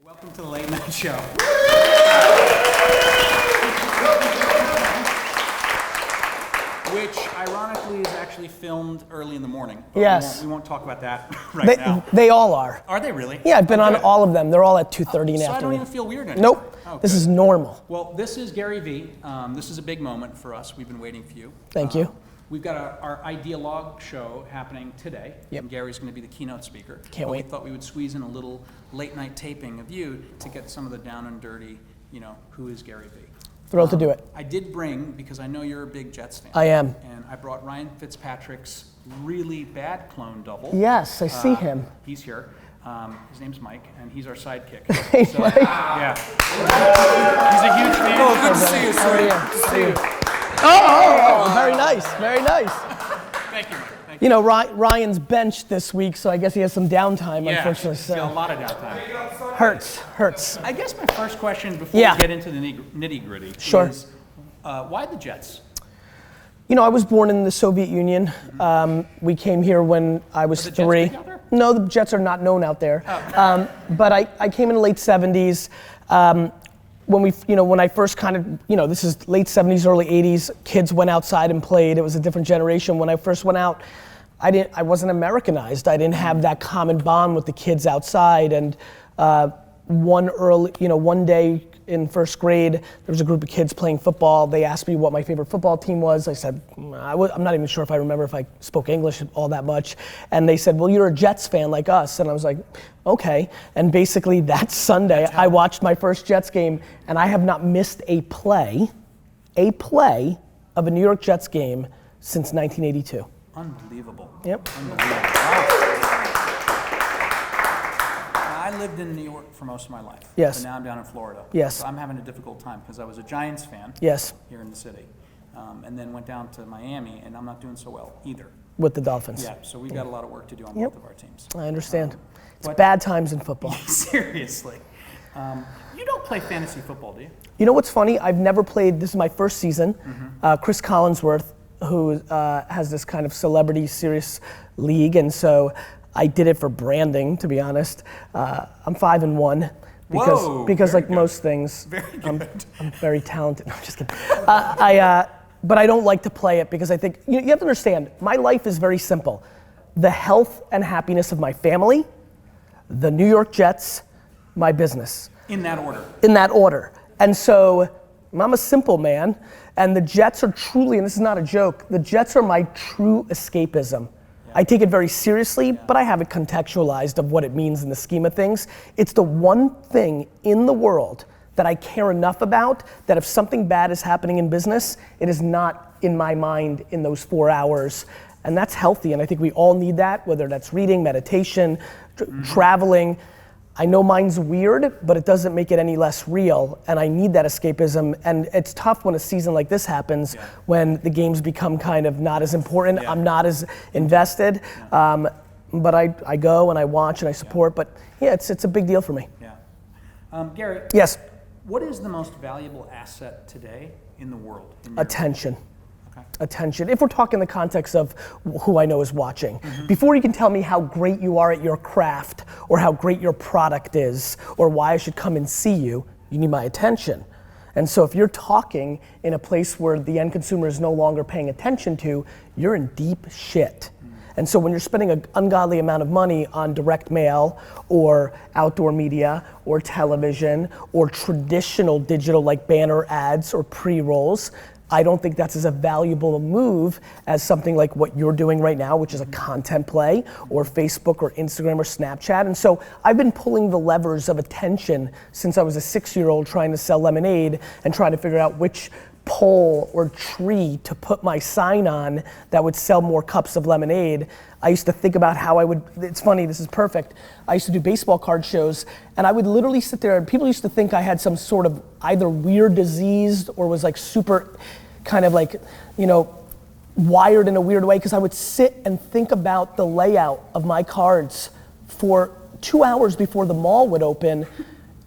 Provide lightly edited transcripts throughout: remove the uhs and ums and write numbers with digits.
Welcome to the Late Night Show. Which, ironically, is actually filmed early in the morning. Yes. We won't talk about that right now. They all are. Are they really? Yeah, I've been on all of them. They're all at 2:30 in the afternoon. So I don't even feel weird anymore. Nope. Oh, this good. is normal. Well, this is Garyvee. This is a big moment for us. We've been waiting for you. Thank you. We've got our Idealogue show happening today. Yep. And Gary's going to be the keynote speaker. Can't wait. We thought we would squeeze in a little late night taping of you to get some of the down and dirty, who is Garyvee. Thrilled to do it. I did bring, because I know you're a big Jets fan. I am. And I brought Ryan Fitzpatrick's really bad clone double. Yes, I see him. He's here. His name's Mike, and he's our sidekick. Hey, So, Mike. yeah. He's a huge fan. Oh, good to see you, How are sir. you? Good to see you. Oh, very nice, very nice. Thank you, Mike. Thank you. Ryan's benched this week, so I guess he has some downtime, Yeah, unfortunately. he's got a So lot of downtime. hurts. I guess my first question before Yeah. we get into the nitty gritty Sure. is, why the Jets? I was born in the Soviet Union. We came here when I was Are the Jets 3. big out there? No, the Jets are not known out there. But I came in the late 70s. When I first this is late 70s, early 80s, kids went outside and played. It was a different generation. When I first went out, I wasn't Americanized. I didn't have that common bond with the kids outside. And one day in first grade, there was a group of kids playing football. They asked me what my favorite football team was. I said, I'm not even sure if I remember if I spoke English all that much. And they said, well, you're a Jets fan like us. And I was like, okay. And basically that Sunday, I watched my first Jets game, and I have not missed a play of a New York Jets game since 1982. Unbelievable. Yep. Unbelievable. Wow. I lived in New York for most of my life. Yes. But now I'm down in Florida. Yes. So I'm having a difficult time because I was a Giants fan. Yes, Here in the city. And then went down to Miami, and I'm not doing so well either. with the Dolphins. Yeah, so we've got a lot of work to do on Yep. both of our teams. I understand. It's but- bad times in football. Seriously. You don't play fantasy football, do you? You know what's funny? I've never played, this is my first season. Chris Collinsworth, who has this kind of celebrity serious league, and so I did it for branding, to be honest. I'm 5-1 Whoa, because very like good. most things, Very I'm good. very talented. No, I'm just kidding. But I don't like to play it because I think, you have to understand, my life is very simple. The health and happiness of my family, the New York Jets, my business. In that order. In that order. And so I'm a simple man, and the Jets are truly, and this is not a joke, the Jets are my true escapism. I take it very seriously, but I have it contextualized of what it means in the scheme of things. It's the one thing in the world that I care enough about that if something bad is happening in business, it is not in my mind in those 4 hours. And that's healthy, and I think we all need that, whether that's reading, meditation, traveling. I know mine's weird, but it doesn't make it any less real, and I need that escapism. And it's tough when a season like this happens, when the games become kind of not as important. Yeah. I'm not as invested, but I go and I watch and I support. But yeah, it's a big deal for me. Yeah. Gary, Yes, what is the most valuable asset today in the world? In your attention. Okay. Attention. If we're talking the context of who I know is watching, before you can tell me how great you are at your craft or how great your product is or why I should come and see you, you need my attention. And so if you're talking in a place where the end consumer is no longer paying attention to, you're in deep shit. And so when you're spending an ungodly amount of money on direct mail or outdoor media or television or traditional digital like banner ads or pre-rolls, I don't think that's as a valuable a move as something like what you're doing right now, which is a content play, or Facebook or Instagram or Snapchat. And so I've been pulling the levers of attention since I was a 6-year-old trying to sell lemonade and trying to figure out which pole or tree to put my sign on that would sell more cups of lemonade. I used to think about how I would, it's funny, this is perfect. I used to do baseball card shows, and I would literally sit there, and people used to think I had some sort of either weird disease or was like super kind of like, wired in a weird way, because I would sit and think about the layout of my cards for 2 hours before the mall would open,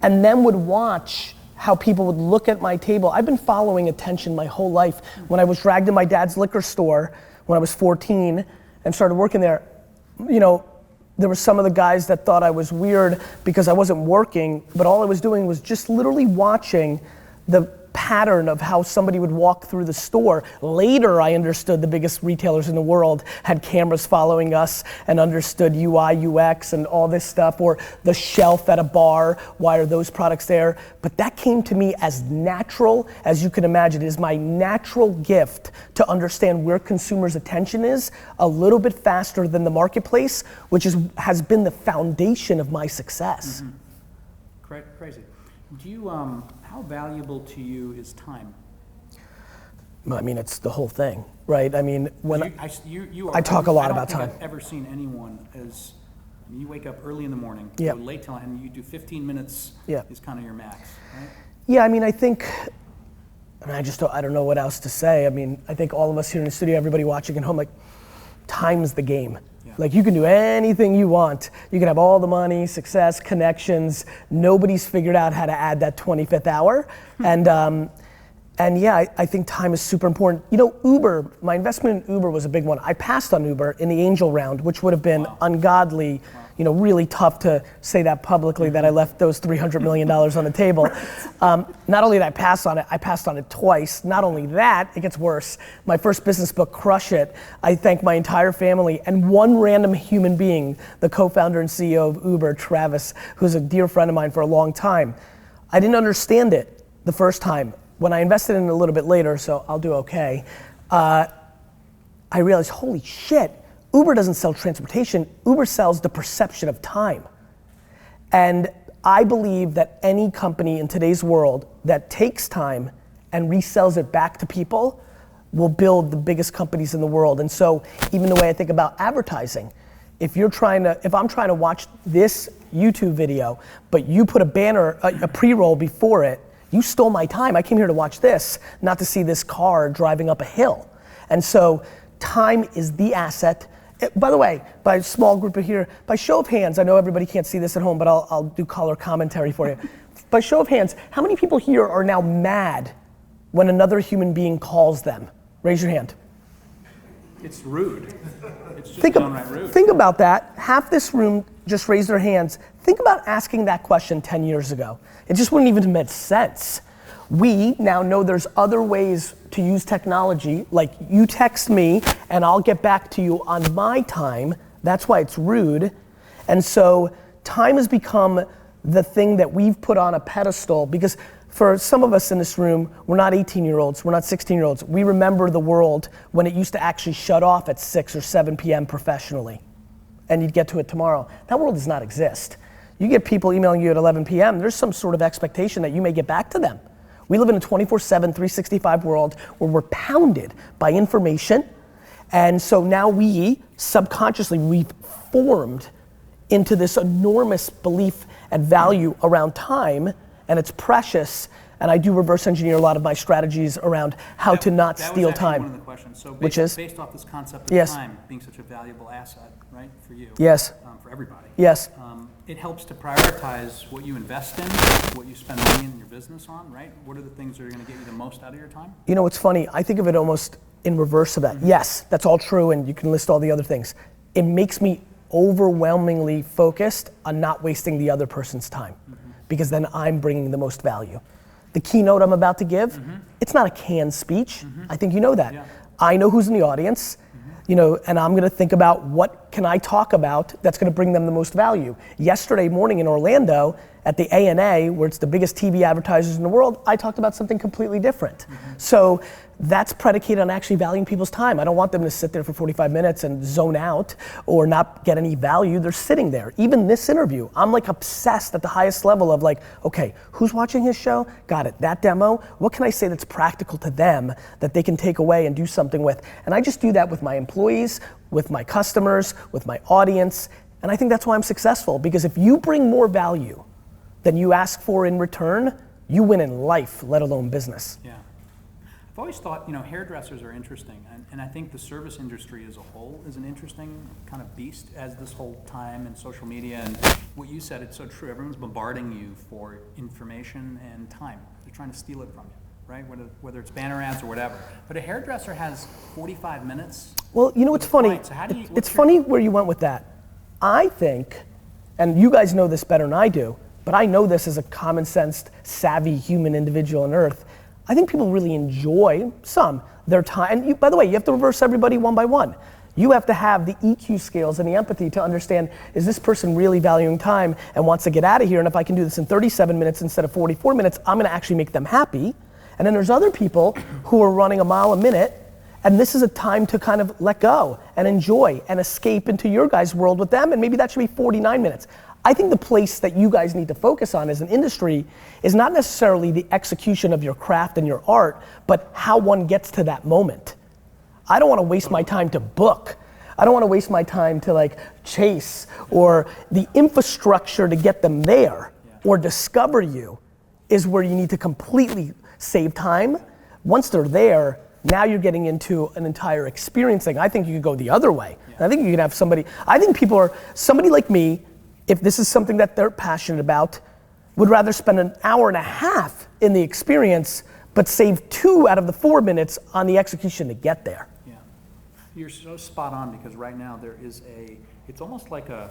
and then would watch how people would look at my table. I've been following attention my whole life. When I was dragged in my dad's liquor store when I was 14 and started working there, there were some of the guys that thought I was weird because I wasn't working, but all I was doing was just literally watching the pattern of how somebody would walk through the store. Later, I understood the biggest retailers in the world had cameras following us and understood UI, UX and all this stuff, or the shelf at a bar, why are those products there? But that came to me as natural as you can imagine. It is my natural gift to understand where consumers' attention is a little bit faster than the marketplace, which has been the foundation of my success. Crazy. Do you, how valuable to you is time? I mean, it's the whole thing, right? I mean, when I talk a lot about time. I don't think I've ever seen anyone as, you wake up early in the morning, Yep. go late till, and you do 15 minutes Yep. is kind of your max, right? Yeah, I mean, I think, I don't know what else to say. I mean, I think all of us here in the studio, everybody watching at home, like, time's the game. Yeah. Like, you can do anything you want. You can have all the money, success, connections. Nobody's figured out how to add that 25th hour. And yeah, I think time is super important. You know, Uber, my investment in Uber was a big one. I passed on Uber in the angel round, which would have been ungodly, you know, really tough to say that publicly that I left those $300 million on the table. Not only did I pass on it twice. Not only that, it gets worse. My first business book, Crush It, I thank my entire family and one random human being, the co-founder and CEO of Uber, Travis, who's a dear friend of mine for a long time. I didn't understand it the first time. When I invested in it a little bit later, so I'll do okay, I realized, holy shit, Uber doesn't sell transportation, Uber sells the perception of time. And I believe that any company in today's world that takes time and resells it back to people will build the biggest companies in the world. And so even the way I think about advertising, if I'm trying to watch this YouTube video, but you put a banner, a pre-roll before it, you stole my time. I came here to watch this, not to see this car driving up a hill. And so time is the asset. By the way, by a small group of here, by show of hands, I know everybody can't see this at home, but I'll do color commentary for you. By show of hands, how many people here are now mad when another human being calls them? Raise your hand. It's rude. It's just downright rude. Think about that. Half this room just raised their hands. Think about asking that question 10 years ago. It just wouldn't even have made sense. We now know there's other ways to use technology, like you text me and I'll get back to you on my time. That's why it's rude. And so time has become the thing that we've put on a pedestal, because for some of us in this room, we're not 18-year-olds, we're not 16-year-olds. We remember the world when it used to actually shut off at 6 or 7 p.m. professionally, and you'd get to it tomorrow. That world does not exist. You get people emailing you at 11 p.m., there's some sort of expectation that you may get back to them. We live in a 24/7, 365 world where we're pounded by information, and so now we, subconsciously, we've formed into this enormous belief and value around time, and it's precious, and I do reverse engineer a lot of my strategies around how to not steal time. That was actually one of the questions. So Which is? Based off this concept of Yes. time being such a valuable asset, right, for you. Yes. For everybody. Yes. It helps to prioritize what you invest in, what you spend money in your business on, right? What are the things that are gonna get you the most out of your time? You know, what's funny, I think of it almost in reverse of that. Mm-hmm. Yes, that's all true, and you can list all the other things. It makes me overwhelmingly focused on not wasting the other person's time, because then I'm bringing the most value. The keynote I'm about to give, it's not a canned speech. I think you know that. Yeah. I know who's in the audience, you know, and I'm gonna think about what can I talk about that's gonna bring them the most value. Yesterday morning in Orlando, at the ANA, where it's the biggest TV advertisers in the world, I talked about something completely different. So that's predicated on actually valuing people's time. I don't want them to sit there for 45 minutes and zone out or not get any value. They're sitting there. Even this interview, I'm like obsessed at the highest level of like, okay, who's watching his show? Got it, that demo, what can I say that's practical to them that they can take away and do something with? And I just do that with my employees, with my customers, with my audience, and I think that's why I'm successful, because if you bring more value than you ask for in return, you win in life, let alone business. Yeah. I've always thought, you know, hairdressers are interesting, and I think the service industry as a whole is an interesting kind of beast, as this whole time and social media and what you said, it's so true. Everyone's bombarding you for information and time. They're trying to steal it from you, right? Whether it's banner ads or whatever. But a hairdresser has 45 minutes. Well, you know what's funny? So how do you, it's funny where you went with that. I think, and you guys know this better than I do, but I know this as a common sense, savvy human individual on earth. I think people really enjoy their time. And by the way, you have to reverse everybody one by one. You have to have the EQ skills and the empathy to understand, is this person really valuing time and wants to get out of here? And if I can do this in 37 minutes instead of 44 minutes, I'm gonna actually make them happy. And then there's other people who are running a mile a minute, and this is a time to kind of let go and enjoy and escape into your guys' world with them, and maybe that should be 49 minutes. I think the place that you guys need to focus on as an industry is not necessarily the execution of your craft and your art, but how one gets to that moment. I don't wanna waste my time to book. I don't wanna waste my time to like chase, or the infrastructure to get them there or discover you is where you need to completely save time. Once they're there, now you're getting into an entire experience thing. I think you could go the other way. I think you can have somebody like me, if this is something that they're passionate about, would rather spend an hour and a half in the experience, but save 2 out of the 4 minutes on the execution to get there. Yeah, you're so spot on, because right now there is it's almost like a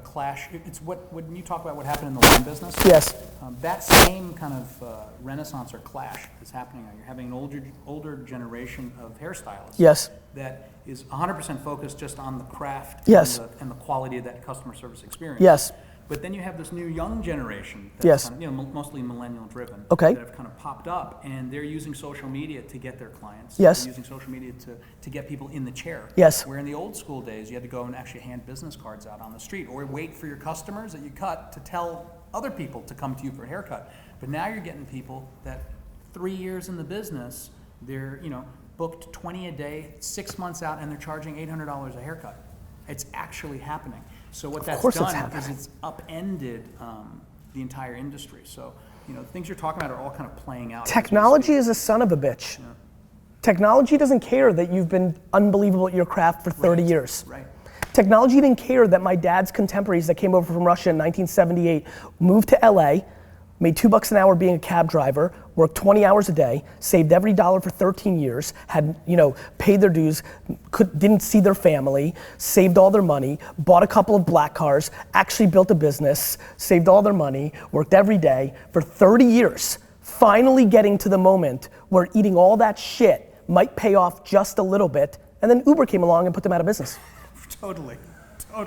clash. It's when you talk about what happened in the wine business. Yes. That same kind of renaissance or clash is happening now. You're having an older generation of hairstylists. Yes. That is 100% focused just on the craft. Yes. And the quality of that customer service experience. Yes. But then you have this new young generation that's Yes. kind of, mostly millennial driven. Okay. That have kind of popped up, and they're using social media to get their clients. Yes. They're using social media to get people in the chair. Yes. Where in the old school days, you had to go and actually hand business cards out on the street, or wait for your customers that you cut to tell other people to come to you for a haircut. But now you're getting people that 3 years in the business, they're booked 20 a day, 6 months out, and they're charging $800 a haircut. It's actually happening. So what that's done is it's upended the entire industry. So, things you're talking about are all kind of playing out. Technology is a son of a bitch. Yeah. Technology doesn't care that you've been unbelievable at your craft for 30 years. Right. Technology didn't care that my dad's contemporaries that came over from Russia in 1978 moved to LA, made $2 an hour being a cab driver, worked 20 hours a day, saved every dollar for 13 years, had, paid their dues, didn't see their family, saved all their money, bought a couple of black cars, actually built a business, saved all their money, worked every day for 30 years, finally getting to the moment where eating all that shit might pay off just a little bit, and then Uber came along and put them out of business. Totally.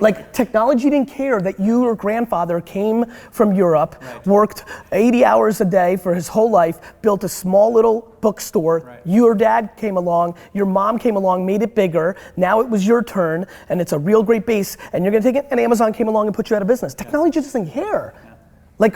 Like, technology didn't care that your grandfather came from Europe, worked 80 hours a day for his whole life, built a small little bookstore. Right. Your dad came along, your mom came along, made it bigger. Now it was your turn, and it's a real great base, and you're gonna take it, and Amazon came along and put you out of business. Technology just doesn't care. Yeah.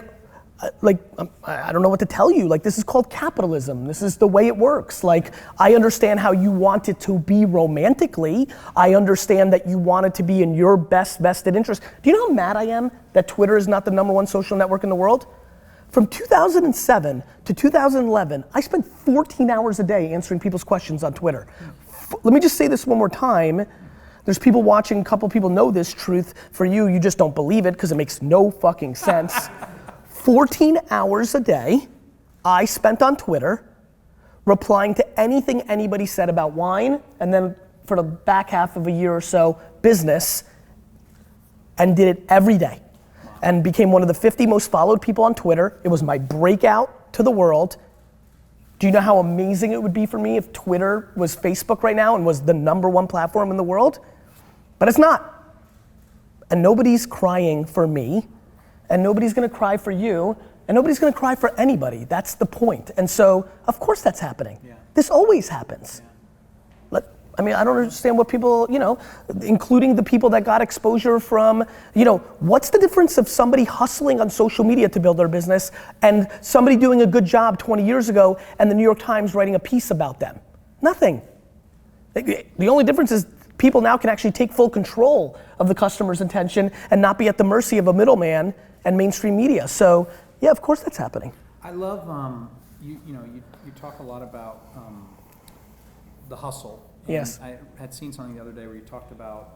I don't know what to tell you. This is called capitalism. This is the way it works. I understand how you want it to be romantically. I understand that you want it to be in your best vested interest. Do you know how mad I am that Twitter is not the #1 social network in the world? From 2007 to 2011, I spent 14 hours a day answering people's questions on Twitter. Let me just say this one more time. There's people watching, a couple people know this truth. For you, you just don't believe it because it makes no fucking sense. 14 hours a day I spent on Twitter replying to anything anybody said about wine, and then for the back half of a year or so, business, and did it every day. And became one of the 50 most followed people on Twitter. It was my breakout to the world. Do you know how amazing it would be for me if Twitter was Facebook right now and was the #1 platform in the world? But it's not. And nobody's crying for me. And nobody's gonna cry for you, and nobody's gonna cry for anybody. That's the point. And so, of course that's happening. Yeah. This always happens. Yeah. I don't understand what people, including the people that got exposure from, what's the difference of somebody hustling on social media to build their business and somebody doing a good job 20 years ago and the New York Times writing a piece about them? Nothing. The only difference is people now can actually take full control of the customer's attention and not be at the mercy of a middleman and mainstream media. So, yeah, of course that's happening. I love, you talk a lot about the hustle. And yes. I had seen something the other day where you talked about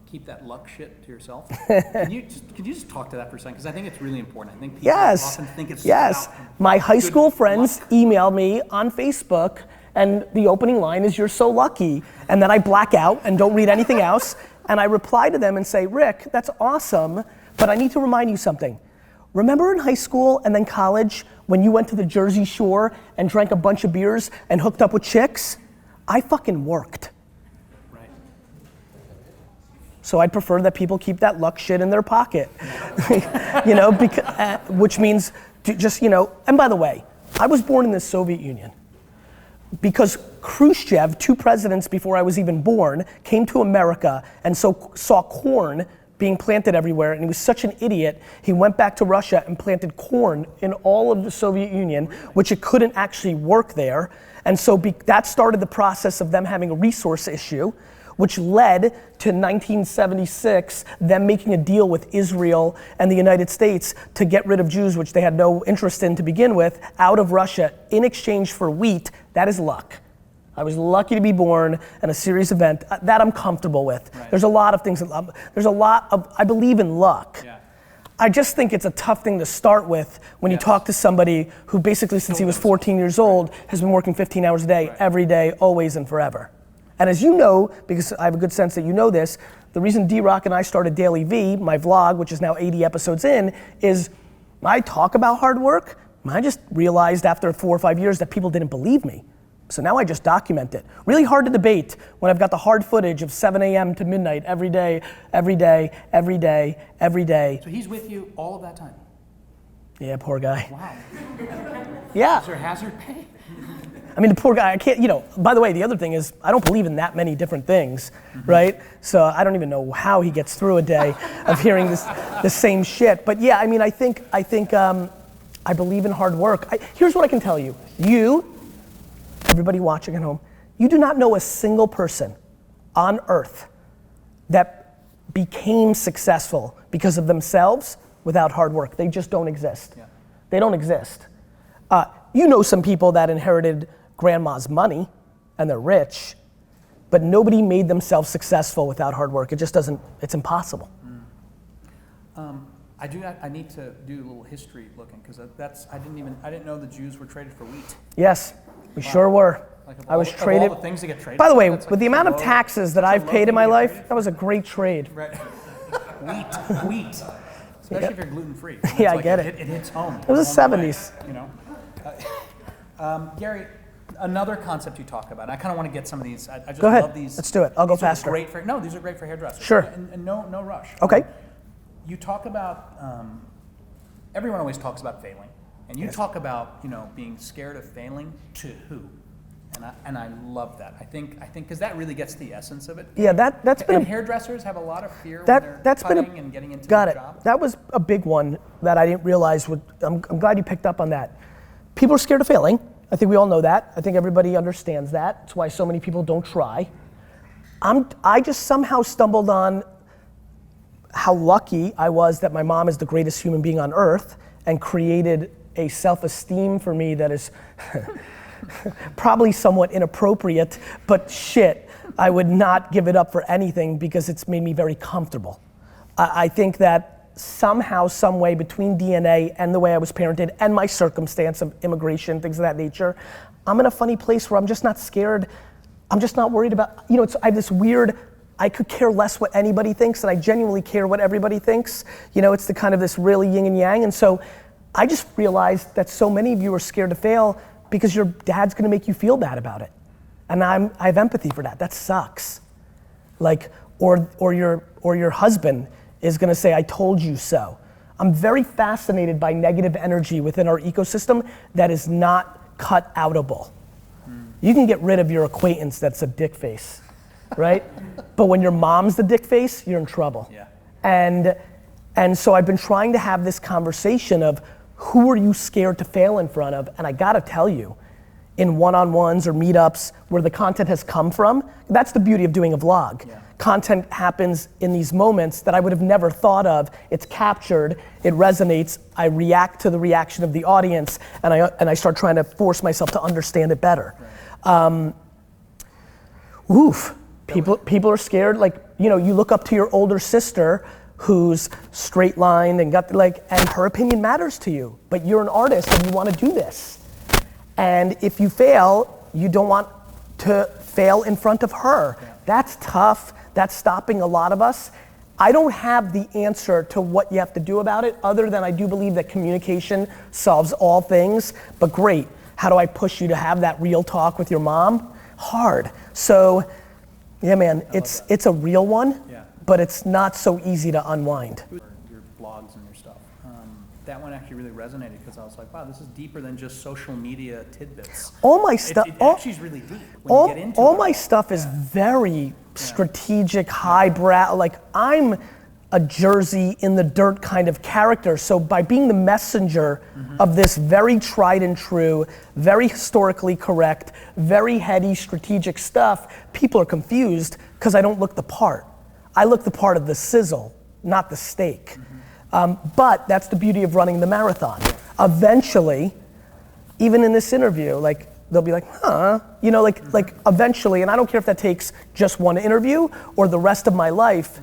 keep that luck shit to yourself. Could you just talk to that for a second? Because I think it's really important. I think people often think it's about my high school friends emailed me on Facebook, and the opening line is, "You're so lucky," and then I black out and don't read anything else. And I reply to them and say, Rick, that's awesome, but I need to remind you something. Remember in high school and then college when you went to the Jersey Shore and drank a bunch of beers and hooked up with chicks? I fucking worked. Right. So I'd prefer that people keep that luck shit in their pocket. You know, because, which means just, you know, and by the way, I was born in the Soviet Union because Khrushchev, 2 presidents before I was even born, came to America and so saw corn being planted everywhere, and he was such an idiot, he went back to Russia and planted corn in all of the Soviet Union, which it couldn't actually work there. And so that started the process of them having a resource issue, which led to 1976, them making a deal with Israel and the United States to get rid of Jews, which they had no interest in to begin with, out of Russia in exchange for wheat. That is luck. I was lucky to be born in a serious event that I'm comfortable with. Right. There's a lot of things, there's a lot of, I believe in luck. Yeah. I just think it's a tough thing to start with when you talk to somebody who basically since he was 14 years old has been working 15 hours a day, every day, always and forever. And as you know, because I have a good sense that you know this, the reason D-Rock and I started Garyvee, my vlog, which is now 80 episodes in, is I talk about hard work. I just realized after 4 or 5 years that people didn't believe me. So now I just document it. Really hard to debate when I've got the hard footage of 7 a.m. to midnight every day, every day, every day, every day. So he's with you all of that time? Yeah, poor guy. Wow. Yeah. Is there hazard pay? I mean, the poor guy, I can't, you know, by the way, the other thing is I don't believe in that many different things, right? So I don't even know how he gets through a day of hearing the same shit. But yeah, I mean, I think I believe in hard work. Here's what I can tell you. You, everybody watching at home, you do not know a single person on earth that became successful because of themselves without hard work. They just don't exist. Yeah. They don't exist. You know some people that inherited grandma's money and they're rich, but nobody made themselves successful without hard work. It just doesn't, it's impossible. I need to do a little history looking because I didn't know the Jews were traded for wheat. Yes, we sure were. Like I was of traded. all the things that get traded. By the way, that's with the amount of taxes that I've paid in my life, that was a great trade. Right. Wheat. Especially if you're gluten free. Yeah, I get it. It hits home. It was the 70s. You know. Gary, another concept you talk about. I kind of want to get some of these. I just Go ahead. love these. Let's do it. I'll go these are faster. These are great for hairdressers. Sure. And no rush. Okay. You talk about. Everyone always talks about failing, and you talk about being scared of failing to who. And I love that. I think because that really gets the essence of it. Yeah, that's been. And hairdressers have a lot of fear when they're cutting and getting into got the it. job. That was a big one that I didn't realize. I'm glad you picked up on that. People are scared of failing. I think we all know that. I think everybody understands that. That's why so many people don't try. I just somehow stumbled on how lucky I was that my mom is the greatest human being on earth and created a self-esteem for me that is probably somewhat inappropriate, but shit, I would not give it up for anything because it's made me very comfortable. I think that somehow, some way between DNA and the way I was parented and my circumstance of immigration, things of that nature, I'm in a funny place where I'm just not scared. I'm just not worried about, I have this weird, I could care less what anybody thinks and I genuinely care what everybody thinks. It's the kind of this really yin and yang. And so I just realized that so many of you are scared to fail because your dad's gonna make you feel bad about it. And I have empathy for that. That sucks. Or your husband is gonna say, I told you so. I'm very fascinated by negative energy within our ecosystem that is not cut outable. You can get rid of your acquaintance that's a dick face, right? But when your mom's the dick face, you're in trouble. Yeah. And so I've been trying to have this conversation of who are you scared to fail in front of? And I gotta tell you, in one-on-ones or meetups where the content has come from, that's the beauty of doing a vlog. Yeah. Content happens in these moments that I would have never thought of. It's captured, it resonates, I react to the reaction of the audience, and I start trying to force myself to understand it better. Right. People are scared, you look up to your older sister who's straight lined and and her opinion matters to you, but you're an artist and you want to do this. And if you fail, you don't want to fail in front of her. Yeah. That's tough. That's stopping a lot of us. I don't have the answer to what you have to do about it, other than I do believe that communication solves all things. But great, how do I push you to have that real talk with your mom? Hard. So, yeah, man, it's a real one, but it's not so easy to unwind. Your blogs and your stuff. That one actually really resonated because I was like, wow, this is deeper than just social media tidbits. All my stuff, it actually is really deep when you get into all it. my stuff is very strategic, highbrow. Like, I'm a Jersey in the dirt kind of character. So by being the messenger of this very tried and true, very historically correct, very heady strategic stuff, people are confused because I don't look the part. I look the part of the sizzle, not the steak. But that's the beauty of running the marathon. Eventually, even in this interview, like, they'll be like, huh? You know, like eventually, and I don't care if that takes just one interview or the rest of my life,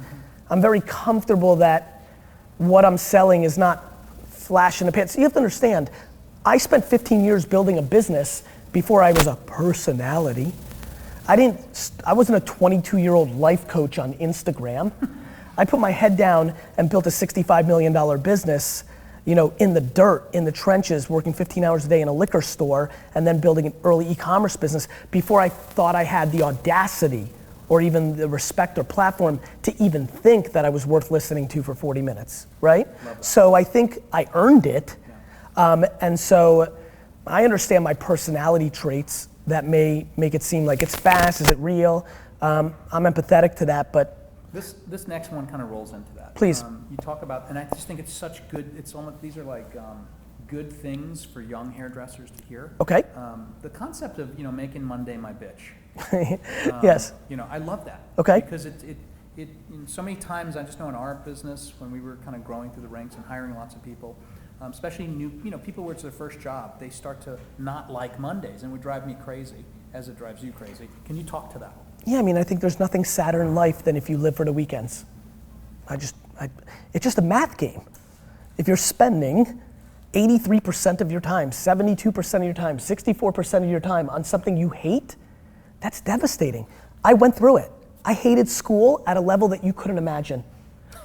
I'm very comfortable that what I'm selling is not flash in the pants. You have to understand, I spent 15 years building a business before I was a personality. I wasn't a 22-year-old life coach on Instagram. I put my head down and built a $65 million business, you know, in the dirt, in the trenches, working 15 hours a day in a liquor store, and then building an early e-commerce business before I thought I had the audacity or even the respect or platform to even think that I was worth listening to for 40 minutes, right? So I think I earned it. And so I understand my personality traits that may make it seem like it's fast, is it real? I'm empathetic to that, but This next one kind of rolls into that. Please. You talk about, and I just think it's such good, it's almost, these are like good things for young hairdressers to hear. Okay. The concept of, you know, making Monday my bitch. Yes. You know, I love that. Okay. Because it so many times, I just know in our business, when we were kind of growing through the ranks and hiring lots of people, especially new, you know, people where it's their first job, they start to not like Mondays, and it would drive me crazy, as it drives you crazy. Can you talk to that? Yeah, I mean, I think there's nothing sadder in life than if you live for the weekends. It's just a math game. If you're spending 83% of your time, 72% of your time, 64% of your time on something you hate, that's devastating. I went through it. I hated school at a level that you couldn't imagine.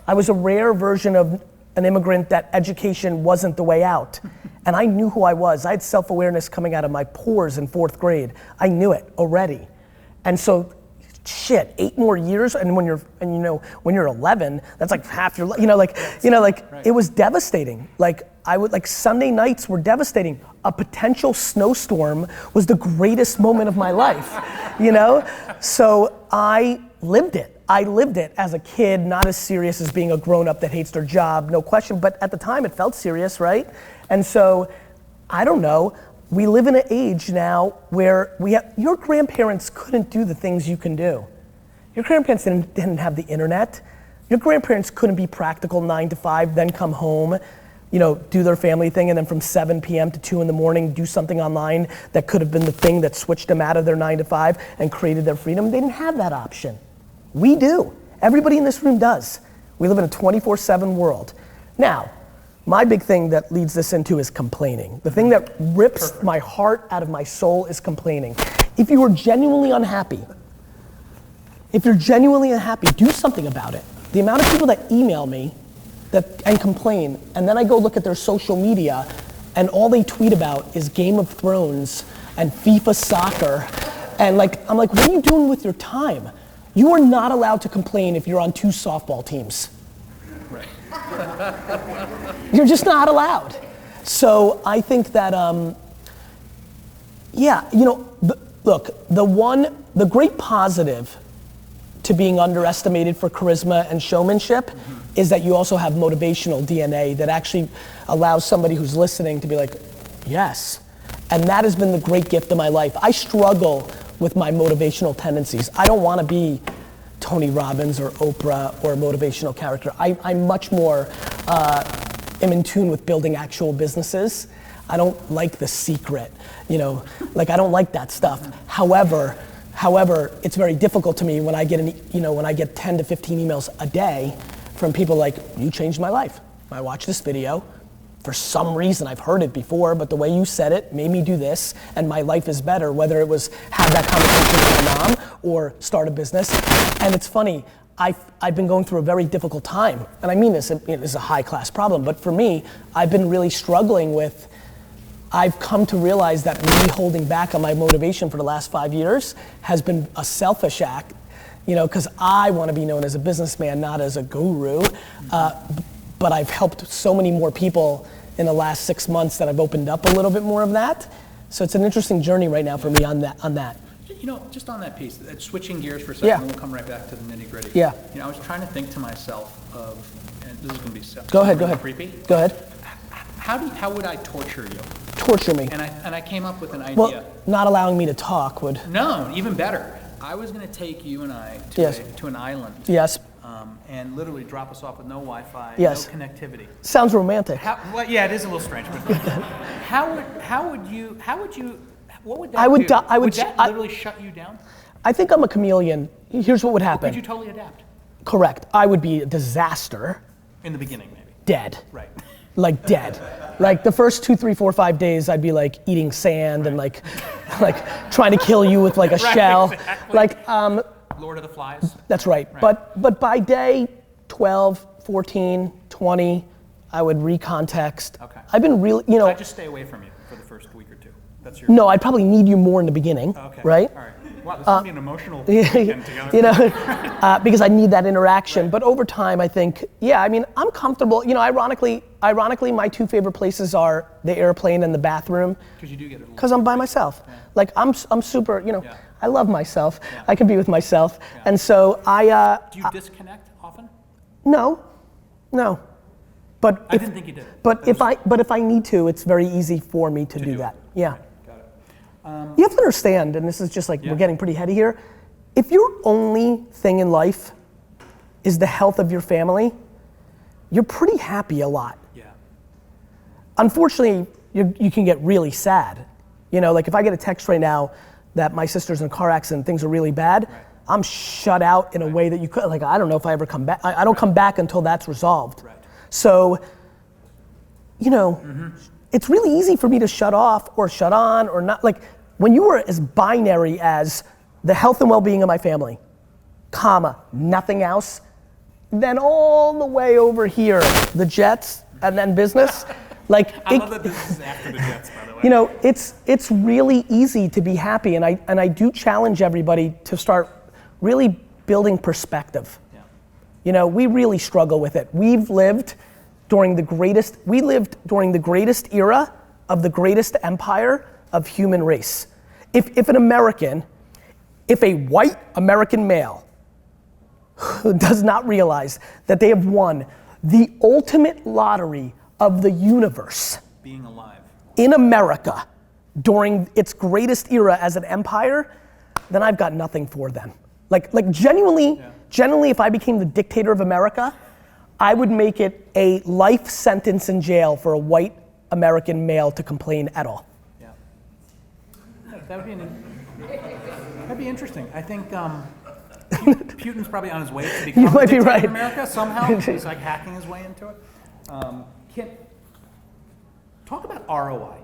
I was a rare version of an immigrant that education wasn't the way out. And I knew who I was. I had self-awareness coming out of my pores in 4th grade. I knew it already. And so, shit, 8 more years, and when you're 11, that's like half your life. It was devastating. Like Sunday nights were devastating. A potential snowstorm was the greatest moment of my life, you know? So I lived it. I lived it as a kid, not as serious as being a grown-up that hates their job, no question, but at the time it felt serious, right? And so, I don't know, we live in an age now where your grandparents couldn't do the things you can do. Your grandparents didn't have the internet. Your grandparents couldn't be practical 9 to 5, then come home, you know, do their family thing, and then from 7 p.m. to 2 in the morning, do something online that could have been the thing that switched them out of their 9 to 5 and created their freedom. They didn't have that option. We do. Everybody in this room does. We live in a 24/7 world. Now, my big thing that leads this into is complaining. The thing that rips my heart out of my soul is complaining. If you are genuinely unhappy, do something about it. The amount of people that email me and complain, and then I go look at their social media, and all they tweet about is Game of Thrones and FIFA soccer, and I'm like, what are you doing with your time? You are not allowed to complain if you're on 2 softball teams. Right. You're just not allowed. So I think that, look, the great positive to being underestimated for charisma and showmanship is that you also have motivational DNA that actually allows somebody who's listening to be like, yes. And that has been the great gift of my life. I struggle with my motivational tendencies. I don't want to be Tony Robbins or Oprah or a motivational character. I'm much more am in tune with building actual businesses. I don't like the secret, I don't like that stuff. However, it's very difficult to me when I get when I get 10 to 15 emails a day from people like, you changed my life. I watched this video, for some reason, I've heard it before, but the way you said it made me do this, and my life is better, whether it was have that conversation with my mom or start a business. And it's funny, I've been going through a very difficult time, and I mean this, it is a high class problem, but for me, I've been really struggling with, I've come to realize that me holding back on my motivation for the last 5 years has been a selfish act, because I want to be known as a businessman, not as a guru. But I've helped so many more people in the last 6 months that I've opened up a little bit more of that. So it's an interesting journey right now for me on that. Just on that piece, switching gears for a second, and we'll come right back to the nitty gritty. Yeah. I was trying to think to myself of, and this is going to be go ahead. Creepy. Go ahead. How would I torture you? Torture me. And I came up with an idea. Well, not allowing me to talk would. No, even better. I was going to take you and I to an island. Yes. And literally drop us off with no Wi-Fi, yes. no connectivity. Sounds romantic. Yeah, it is a little strange, but what would that do? Would that literally shut you down? I think I'm a chameleon. Here's what would happen. Could you totally adapt? Correct. I would be a disaster. In the beginning, maybe. Dead. Right. Like dead. Like the first 2, 3, 4, 5 days, I'd be like eating sand and like trying to kill you with like a shell. Exactly. Lord of the Flies. That's right. But by day 12, 14, 20, I would recontext. Okay. I've been really, I just stay away from you for the first week or two. That's your. No, I'd probably need you more in the beginning. Okay. Right? All right. Wow, this is be an emotional weekend together. Because I need that interaction. Right. But over time, I think, I'm comfortable. Ironically, my 2 favorite places are the airplane and the bathroom. Because you do get it. Because I'm by myself. Yeah. Like I'm super. Yeah. I love myself. Yeah. I can be with myself, yeah. and so I. Do you disconnect often? No. But I didn't think you did. But if I need to, it's very easy for me to do that. Yeah. Okay. Got it. You have to understand, and this is just like we're getting pretty heady here. If your only thing in life is the health of your family, you're pretty happy a lot. Yeah. Unfortunately, you can get really sad. Like if I get a text right now that my sister's in a car accident, things are really bad, right. I'm shut out in a way that you could, like I don't know if I ever come back. I don't come back until that's resolved. Right. So, it's really easy for me to shut off or shut on or not. Like when you were as binary as the health and well-being of my family, comma, nothing else, then all the way over here, the Jets and then business. I love that this is after the Jets, by the way. It's really easy to be happy, and I do challenge everybody to start really building perspective. Yeah. We really struggle with it. We lived during the greatest era of the greatest empire of human race. If a white American male who does not realize that they have won the ultimate lottery of the universe, being alive in America during its greatest era as an empire, then I've got nothing for them. Like genuinely, if I became the dictator of America, I would make it a life sentence in jail for a white American male to complain at all. Yeah. That'd be interesting. I think Putin's probably on his way to become the dictator of America somehow. He's like hacking his way into it. Talk about ROI.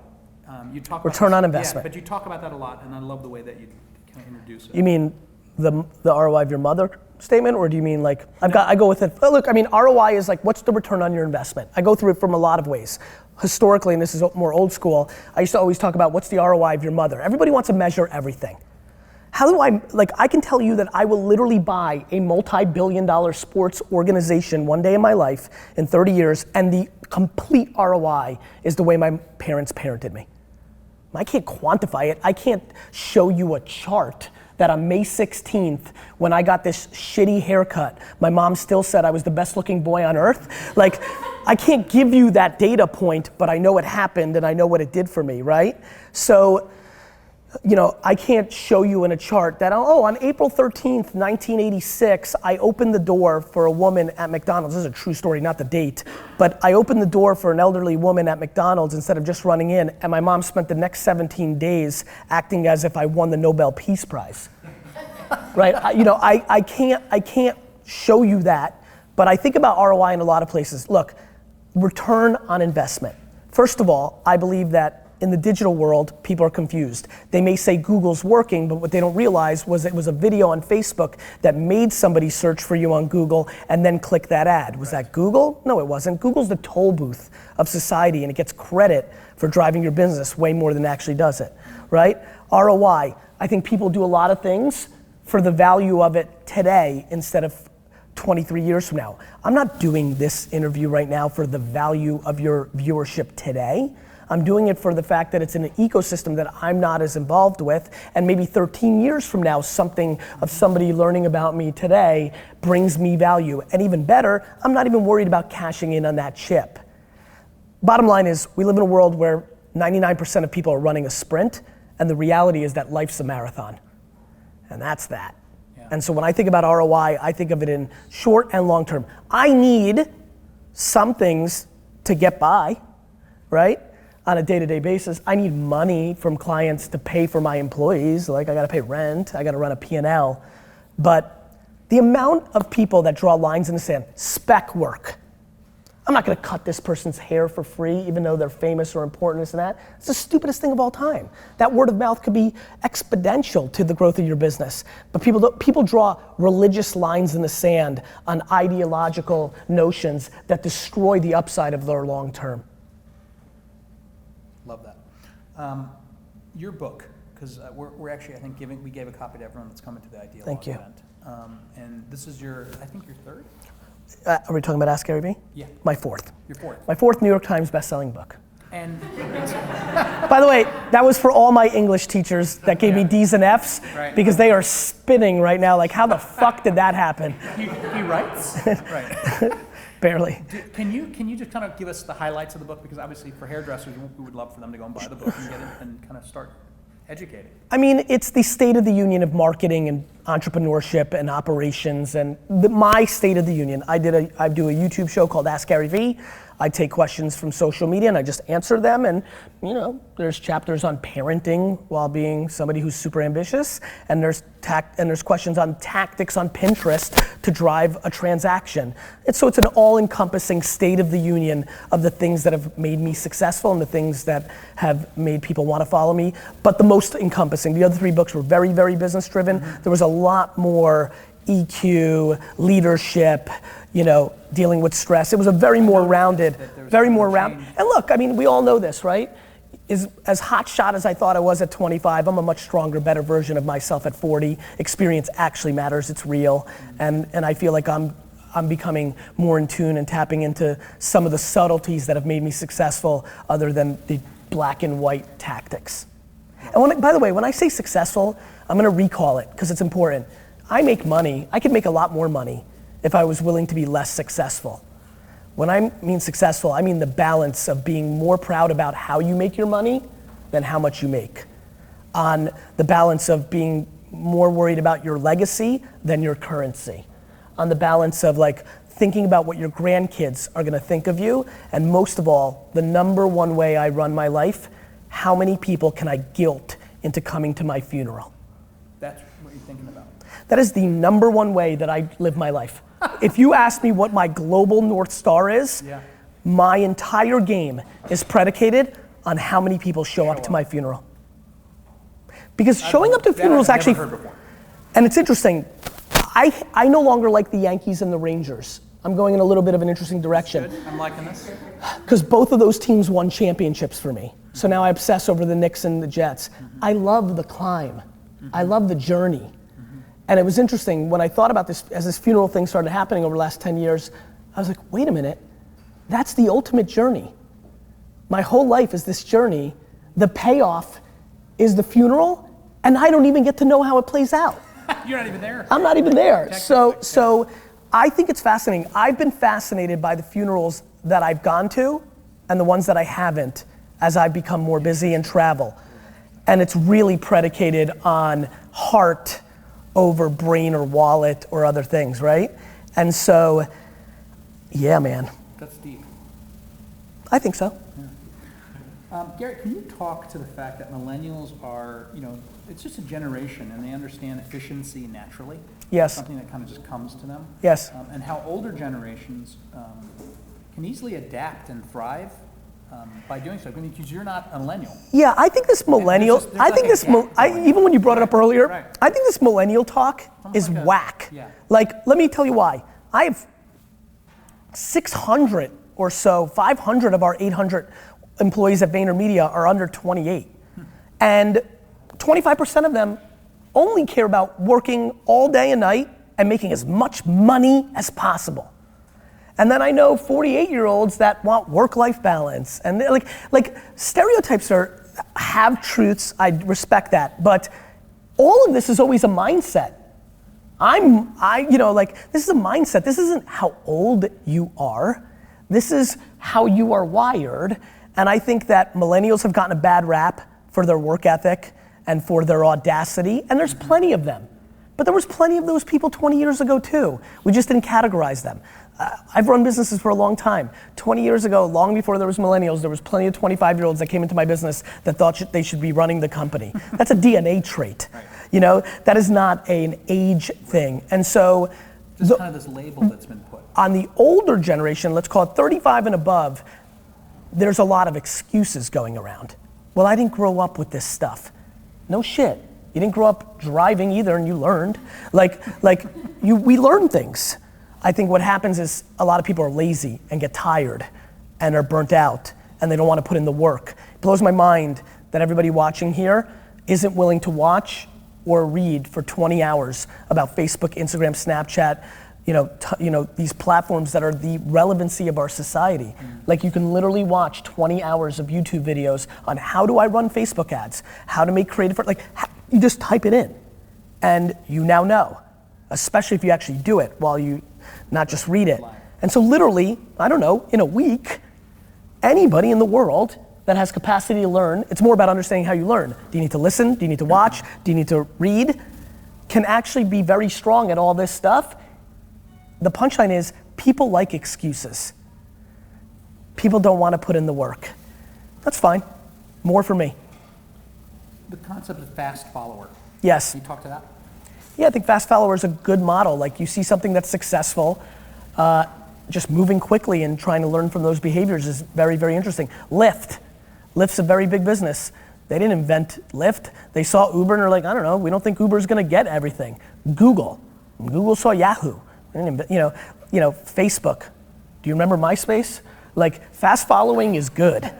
You talk return on investment. Yeah, but you talk about that a lot, and I love the way that you kind of introduce it. You mean the ROI of your mother statement, or do you mean like I go with it? Oh, look, I mean ROI is like what's the return on your investment? I go through it from a lot of ways. Historically, and this is more old school, I used to always talk about what's the ROI of your mother. Everybody wants to measure everything. How do I can tell you that I will literally buy a multi-billion-dollar sports organization one day in my life in 30 years, and the complete ROI is the way my parents parented me. I can't quantify it. I can't show you a chart that on May 16th, when I got this shitty haircut, my mom still said I was the best looking boy on earth. Like, I can't give you that data point, but I know it happened and I know what it did for me, right? So, I can't show you in a chart that, on April 13th, 1986, I opened the door for a woman at McDonald's. This is a true story, not the date. But I opened the door for an elderly woman at McDonald's instead of just running in, and my mom spent the next 17 days acting as if I won the Nobel Peace Prize. Right? I can't show you that, but I think about ROI in a lot of places. Look, return on investment. First of all, I believe that in the digital world, people are confused. They may say Google's working, but what they don't realize was it was a video on Facebook that made somebody search for you on Google and then click that ad. Was that Google? No, it wasn't. Google's the toll booth of society, and it gets credit for driving your business way more than it actually does it, right? ROI, I think people do a lot of things for the value of it today instead of 23 years from now. I'm not doing this interview right now for the value of your viewership today. I'm doing it for the fact that it's in an ecosystem that I'm not as involved with, and maybe 13 years from now, something of somebody learning about me today brings me value. And even better, I'm not even worried about cashing in on that chip. Bottom line is, we live in a world where 99% of people are running a sprint, and the reality is that life's a marathon. And that's that. Yeah. And so when I think about ROI, I think of it in short and long term. I need some things to get by, right? On a day-to-day basis. I need money from clients to pay for my employees. Like, I gotta pay rent, I gotta run a P&L. But the amount of people that draw lines in the sand, spec work. I'm not gonna cut this person's hair for free, even though they're famous or important, this and that. It's the stupidest thing of all time. That word of mouth could be exponential to the growth of your business. But people draw religious lines in the sand on ideological notions that destroy the upside of their long term. Love that. Your book, because we're actually, I think, we gave a copy to everyone that's coming to the Ideal Thank you. event. And this is I think your third? Are we talking about Ask Garyvee? Yeah. My fourth. Your fourth. My fourth New York Times best-selling book. And by the way, that was for all my English teachers that gave me D's and F's, right, because they are spinning right now, like, how the fuck did that happen? He writes? Right. Barely. Can you just kind of give us the highlights of the book? Because obviously for hairdressers, we would love for them to go and buy the book and get it and kind of start educating. I mean, it's the state of the union of marketing and entrepreneurship and operations, and my state of the union. I do a YouTube show called Ask Garyvee. I take questions from social media and I just answer them, and you know, there's chapters on parenting while being somebody who's super ambitious, and there's questions on tactics on Pinterest to drive a transaction. And so it's an all-encompassing state of the union of the things that have made me successful and the things that have made people want to follow me. But the most encompassing, the other three books were very, very business driven. There was a lot more EQ, leadership, you know, dealing with stress. It was a very more rounded, and look, I mean, we all know this, right? As hot shot as I thought I was at 25, I'm a much stronger, better version of myself at 40. Experience actually matters, it's real. And I feel like I'm becoming more in tune and tapping into some of the subtleties that have made me successful other than the black and white tactics. And by the way, when I say successful, I'm gonna recall it, because it's important. I make money, I could make a lot more money if I was willing to be less successful. When I mean successful, I mean the balance of being more proud about how you make your money than how much you make. On the balance of being more worried about your legacy than your currency. On the balance of like thinking about what your grandkids are gonna think of you, and most of all, the number one way I run my life, how many people can I guilt into coming to my funeral? That's what you're thinking about. That is the number one way that I live my life. If you ask me what my global North Star is, my entire game is predicated on how many people show up to my funeral. Because showing up to funerals actually, and it's interesting, I no longer like the Yankees and the Rangers. I'm going in a little bit of an interesting direction. Good. I'm liking this. Because both of those teams won championships for me. So now I obsess over the Knicks and the Jets. I love the climb. I love the journey. And it was interesting, when I thought about this, as this funeral thing started happening over the last 10 years, I was like, wait a minute, that's the ultimate journey. My whole life is this journey, the payoff is the funeral, and I don't even get to know how it plays out. You're not even there. I'm not even there. So I think it's fascinating. I've been fascinated by the funerals that I've gone to and the ones that I haven't as I've become more busy and travel. And it's really predicated on heart over brain or wallet or other things, right? And so, yeah, man. That's deep. I think so. Yeah. Gary, can you talk to the fact that millennials are, you know, it's just a generation and they understand efficiency naturally? Yes. Something that kind of just comes to them? Yes. And how older generations can easily adapt and thrive by doing so? Because you're not a millennial. Yeah, I think this millennial, even when you brought it up earlier, Right. I think this millennial talk is like whack. yeah. Like, let me tell you why. I have 600 or so, 500 of our 800 employees at VaynerMedia are under 28. And 25% of them only care about working all day and night and making as much money as possible. And then I know 48-year-olds that want work-life balance. And they're like stereotypes have truths, I respect that, but all of this is always a mindset. This is a mindset. This isn't how old you are. This is how you are wired. And I think that millennials have gotten a bad rap for their work ethic and for their audacity, and there's plenty of them. But there was plenty of those people 20 years ago too. We just didn't categorize them. I've run businesses for a long time. 20 years ago, long before there was millennials, there was plenty of 25-year-olds that came into my business that thought they should be running the company. That's a DNA trait. Right. You know, that is not an age thing. And so, just kind of this label that's been put. On the older generation, let's call it 35 and above, there's a lot of excuses going around. Well, I didn't grow up with this stuff. No shit. You didn't grow up driving either, and you learned. We learn things. I think what happens is a lot of people are lazy and get tired and are burnt out and they don't want to put in the work. It blows my mind that everybody watching here isn't willing to watch or read for 20 hours about Facebook, Instagram, Snapchat, these platforms that are the relevancy of our society. Like, you can literally watch 20 hours of YouTube videos on how do I run Facebook ads, how to make creative, you just type it in and you now know, especially if you actually do it while you not just read it. And so literally, I don't know, in a week, anybody in the world that has capacity to learn, it's more about understanding how you learn. Do you need to listen? Do you need to watch? Do you need to read? Can actually be very strong at all this stuff. The punchline is, people like excuses. People don't want to put in the work. That's fine. More for me. The concept of fast follower. Yes. Can you talk to that? Yeah, I think fast follower is a good model. Like, you see something that's successful, just moving quickly and trying to learn from those behaviors is very, very interesting. Lyft's a very big business. They didn't invent Lyft. They saw Uber and they're like, I don't know, we don't think Uber's gonna get everything. Google saw Yahoo. They didn't invent, Facebook. Do you remember MySpace? Like, fast following is good.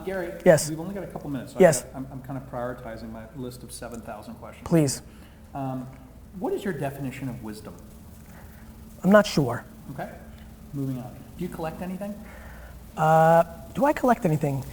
Gary, yes. We've only got a couple minutes. So yes. I'm kind of prioritizing my list of 7,000 questions. Please. What is your definition of wisdom? I'm not sure. Okay, moving on. Do you collect anything? Do I collect anything?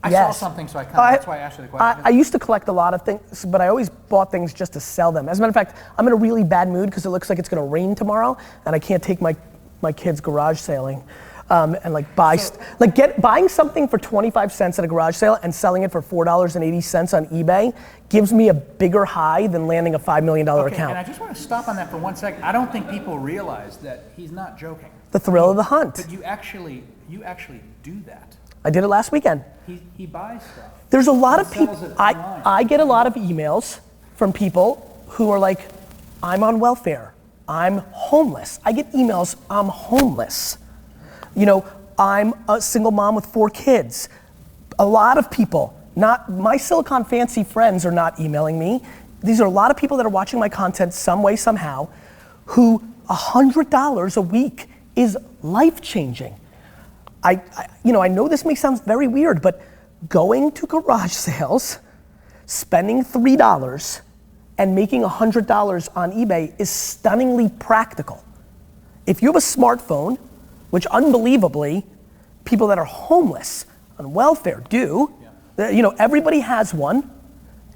I yes. saw something, so that's why I asked you the question. I used to collect a lot of things, but I always bought things just to sell them. As a matter of fact, I'm in a really bad mood because it looks like it's gonna rain tomorrow, and I can't take my kids garage sailing. And buying something for 25 cents at a garage sale and selling it for $4.80 on eBay gives me a bigger high than landing a $5 million account. And I just want to stop on that for 1 second. I don't think people realize that he's not joking. The thrill of the hunt. But you actually do that. I did it last weekend. He buys stuff. There's a lot of people, I get a lot of emails from people who are like, I'm on welfare, I'm homeless. I get emails, I'm homeless. I'm a single mom with 4 kids. A lot of people, not my Silicon Fancy friends, are not emailing me. These are a lot of people that are watching my content some way, somehow, who $100 a week is life-changing. I know this may sound very weird, but going to garage sales, spending $3, and making $100 on eBay is stunningly practical. If you have a smartphone, which unbelievably, people that are homeless on welfare do. Yeah. Everybody has one.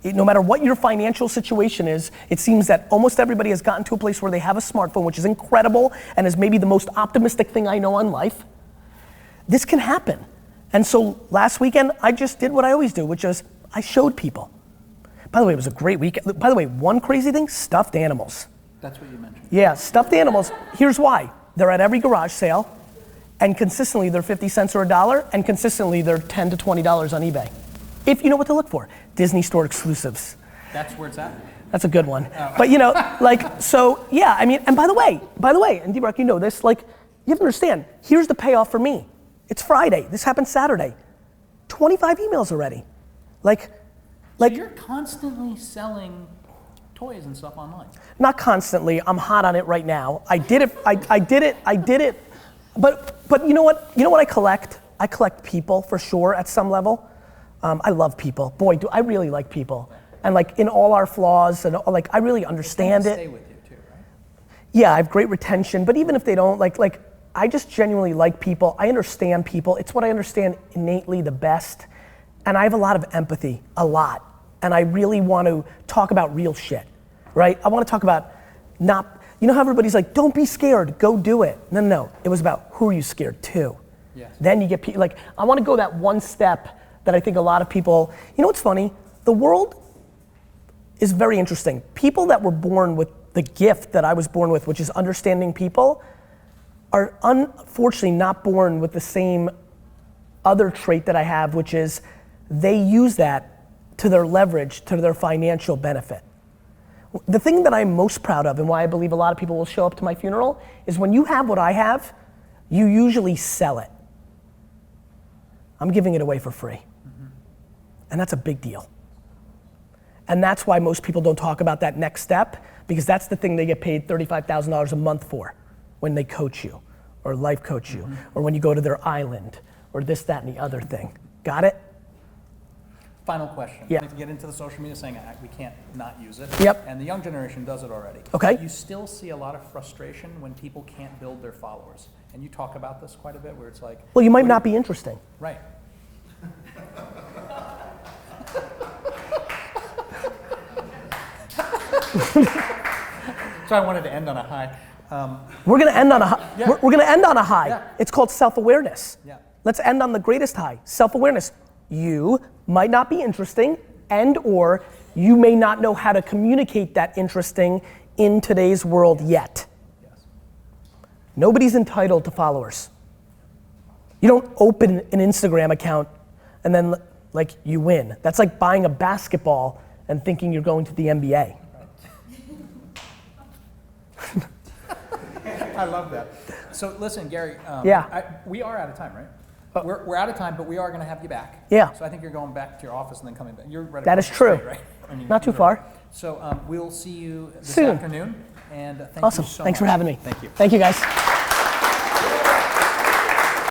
No matter what your financial situation is, it seems that almost everybody has gotten to a place where they have a smartphone, which is incredible and is maybe the most optimistic thing I know in life. This can happen. And so last weekend, I just did what I always do, which is I showed people. By the way, it was a great weekend. By the way, one crazy thing, stuffed animals. That's what you mentioned. Yeah, stuffed animals. Here's why. They're at every garage sale. And consistently they're 50 cents or $1, and consistently they're $10 to $20 on eBay. If you know what to look for. Disney store exclusives. That's where it's at? That's a good one. Oh. But and by the way, and D-Rock, you know this, you have to understand, here's the payoff for me. It's Friday. This happened Saturday. 25 emails already. So you're constantly selling toys and stuff online? Not constantly. I'm hot on it right now. I did it. I did it. But you know what? You know what I collect? I collect people for sure at some level. I love people. Boy, do I really like people. And like in all our flaws and like I really understand it. Stay with you too, right? Yeah, I have great retention. But even if they don't, like I just genuinely like people. I understand people. It's what I understand innately the best. And I have a lot of empathy, a lot. And I really want to talk about real shit, right? I want to talk about not, you know how everybody's like, don't be scared, go do it. No. It was about who are you scared to? Yes. Then you get people, like, I want to go that one step that I think a lot of people, you know what's funny? The world is very interesting. People that were born with the gift that I was born with, which is understanding people, are unfortunately not born with the same other trait that I have, which is they use that to their leverage, to their financial benefit. The thing that I'm most proud of and why I believe a lot of people will show up to my funeral is when you have what I have, you usually sell it. I'm giving it away for free. Mm-hmm. And that's a big deal. And that's why most people don't talk about that next step, because that's the thing they get paid $35,000 a month for when they coach you or life coach you, or when you go to their island or this, that, and the other thing. Got it? Final question. Yeah. If you get into the social media saying we can't not use it. Yep. And the young generation does it already. Okay. You still see a lot of frustration when people can't build their followers. And you talk about this quite a bit where it's like. Well, you might not be interesting. Right. So I wanted to end on a high. We're gonna end on a high. Yeah. We're gonna end on a high. Yeah. It's called self-awareness. Yeah. Let's end on the greatest high, self-awareness. You might not be interesting and or you may not know how to communicate that interesting in today's world yet. Yes. Nobody's entitled to followers. You don't open an Instagram account and then like you win. That's like buying a basketball and thinking you're going to the NBA. I love that. So listen, Gary, we are out of time, right? We're out of time, but we are going to have you back. Yeah. So I think you're going back to your office and then coming back. You're right That across is the true. street, right? I mean, Not too far. So we'll see you this Soon. afternoon. And thank Awesome. you so Thanks much. for having me. Thank you. Thank you guys.